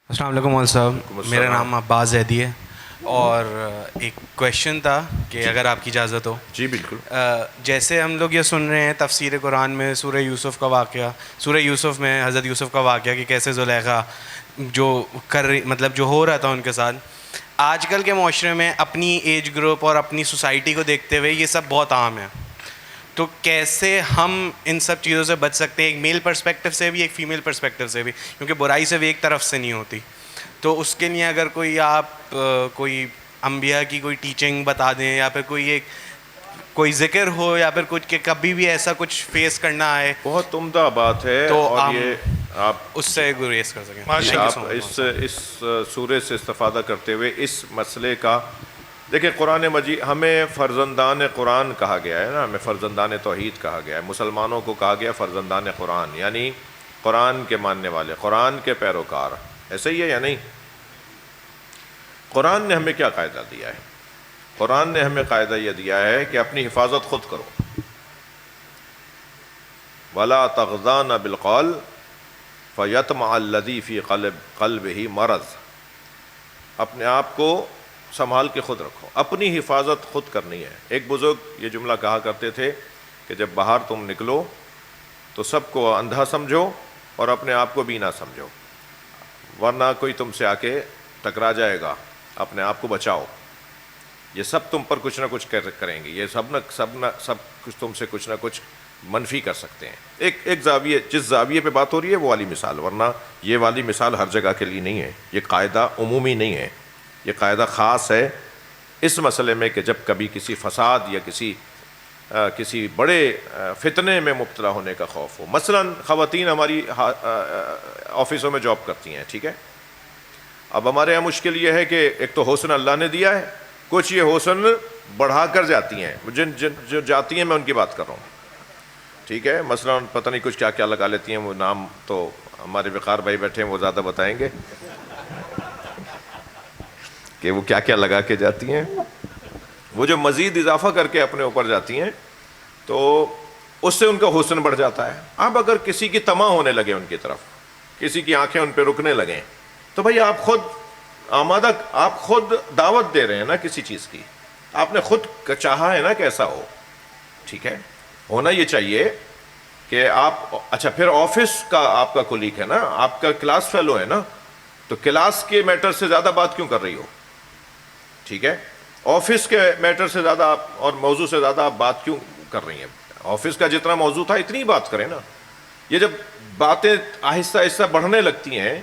السلام علیکم مول صاحب، میرا نام عباس زیدی ہے اور ایک کویشچن تھا کہ اگر آپ کی اجازت ہو. جی بالکل. جیسے ہم لوگ یہ سن رہے ہیں تفسیر قرآن میں سورہ یوسف کا واقعہ، سورہ یوسف میں حضرت یوسف کا واقعہ کہ کیسے زلیخا جو کر رہی مطلب جو ہو رہا تھا ان کے ساتھ. آج کل کے معاشرے میں اپنی ایج گروپ اور اپنی سوسائٹی کو دیکھتے ہوئے یہ سب بہت عام ہے، تو کیسے ہم ان سب چیزوں سے بچ سکتے ہیں، ایک میل پرسپیکٹو سے بھی ایک فیمیل پرسپیکٹو سے بھی، کیونکہ برائی صرف ایک طرف سے نہیں ہوتی. تو اس کے لیے اگر کوئی آپ کوئی انبیاء کی کوئی ٹیچنگ بتا دیں یا پھر کوئی ذکر ہو یا پھر کچھ کہ کبھی بھی ایسا کچھ فیس کرنا آئے. بہت عمدہ بات ہے تو اور یہ آپ اس سے گریز کر سکیں. آپ اس سورے سے استفادہ کرتے ہوئے اس مسئلے کا دیکھیں. قرآن مجید ہمیں فرزندان قرآن کہا گیا ہے نا، ہمیں فرزندان توحید کہا گیا ہے. مسلمانوں کو کہا گیا فرزندان قرآن، یعنی قرآن کے ماننے والے، قرآن کے پیروکار. ایسا ہی ہے یا نہیں؟ قرآن نے ہمیں کیا قاعدہ دیا ہے؟ قرآن نے ہمیں قاعدہ یہ دیا ہے کہ اپنی حفاظت خود کرو. وَلَا تَغْضَانَ بِالْقَوْلِ فَيَطْمَعَ الَّذِي فِي قَلْبِهِ مَرَضٌ. اپنے آپ کو سنبھال کے خود رکھو، اپنی حفاظت خود کرنی ہے. ایک بزرگ یہ جملہ کہا کرتے تھے کہ جب باہر تم نکلو تو سب کو اندھا سمجھو اور اپنے آپ کو بینا سمجھو، ورنہ کوئی تم سے آ کے ٹکرا جائے گا. اپنے آپ کو بچاؤ، یہ سب تم پر کچھ نہ کچھ کریں گے، یہ سب کچھ تم سے کچھ نہ کچھ منفی کر سکتے ہیں. ایک زاویے، جس زاویے پہ بات ہو رہی ہے وہ والی مثال، ورنہ یہ والی مثال ہر جگہ کے لیے نہیں ہے. یہ قاعدہ عمومی نہیں ہے، یہ قاعدہ خاص ہے اس مسئلے میں کہ جب کبھی کسی فساد یا کسی بڑے فتنے میں مبتلا ہونے کا خوف ہو. مثلا خواتین ہماری آفسوں میں جاب کرتی ہیں، ٹھیک ہے. اب ہمارے یہاں مشکل یہ ہے کہ ایک تو حسن اللہ نے دیا ہے، کچھ یہ حسن بڑھا کر جاتی ہیں. جو جاتی ہیں میں ان کی بات کر رہا ہوں، ٹھیک ہے. مثلا پتہ نہیں کچھ کیا کیا لگا لیتی ہیں، وہ نام تو ہمارے وقار بھائی بیٹھے ہیں وہ زیادہ بتائیں گے کہ وہ کیا کیا لگا کے جاتی ہیں. وہ جو مزید اضافہ کر کے اپنے اوپر جاتی ہیں تو اس سے ان کا حسن بڑھ جاتا ہے. اب اگر کسی کی طمع ہونے لگے ان کی طرف، کسی کی آنکھیں ان پہ رکنے لگیں، تو بھائی آپ خود آمادہ، آپ خود دعوت دے رہے ہیں نا کسی چیز کی. آپ نے خود چاہا ہے نا کہ ایسا ہو، ٹھیک ہے. ہونا یہ چاہیے کہ آپ، اچھا پھر آفس کا آپ کا کولیگ ہے نا، آپ کا کلاس فیلو ہے نا، تو کلاس کے میٹر سے زیادہ بات کیوں کر رہی ہو؟ ٹھیک ہے. آفس کے میٹر سے زیادہ آپ اور موضوع سے زیادہ آپ بات کیوں کر رہی ہیں؟ آفس کا جتنا موضوع تھا اتنی بات کریں نا. یہ جب باتیں آہستہ آہستہ بڑھنے لگتی ہیں،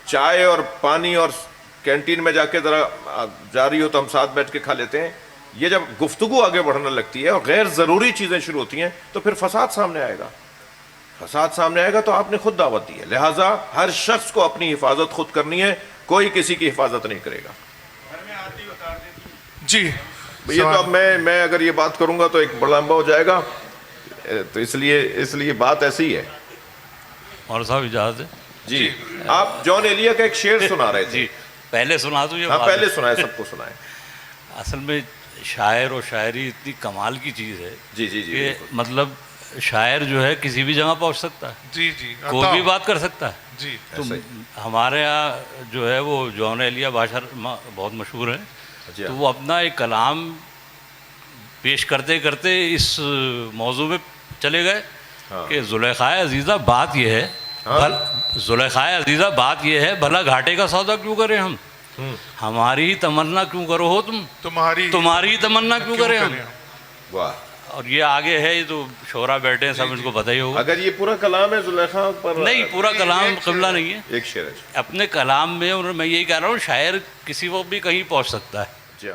چائے اور پانی اور کینٹین میں جا کے ذرا جا رہی ہو تو ہم ساتھ بیٹھ کے کھا لیتے ہیں، یہ جب گفتگو آگے بڑھنے لگتی ہے اور غیر ضروری چیزیں شروع ہوتی ہیں تو پھر فساد سامنے آئے گا. فساد سامنے آئے گا تو آپ نے خود دعوت دی ہے. لہٰذا ہر شخص کو اپنی حفاظت خود کرنی ہے، کوئی کسی کی حفاظت نہیں کرے گا. جی یہ تو اب میں اگر یہ بات کروں گا تو ایک بڑا لمبا ہو جائے گا، تو اس لیے بات ایسی ہے. اور صاحب اجازت ہے؟ جی آپ جان ایلیا کا ایک شعر سنا رہے تھے. جی پہلے سنا دوں یہ؟ ہاں پہلے سنائے، سب کو سنائے. اصل میں شاعر اور شاعری اتنی کمال کی چیز ہے جی جی جی کہ مطلب شاعر جو ہے کسی بھی جگہ پہنچ سکتا ہے، جی جی کوئی بھی بات کر سکتا ہے. جی تو ہمارے یہاں جو ہے وہ جان ایلیا باشر بہت مشہور ہیں، تو وہ اپنا ایک کلام پیش کرتے کرتے اس موضوع میں چلے گئے کہ زلیخائے عزیزہ بات یہ ہے، زلیخائے عزیزہ بات یہ ہے، بھلا گھاٹے کا سودا کیوں کریں ہم، ہماری ہی تمنا کیوں کرو ہو تم، تمہاری ہی تمنا کیوں کریں ہم. واہ. اور یہ آگے ہے، یہ تو شعرا بیٹھے ہیں، سب ان کو پتہ ہی ہوگا. اگر یہ پورا کلام ہے زلیخا پر؟ نہیں، پورا کلام قبلہ نہیں ہے، ایک شعر ہے اپنے کلام میں. میں یہی کہہ رہا ہوں شاعر کسی وقت بھی کہیں پہنچ سکتا ہے. جی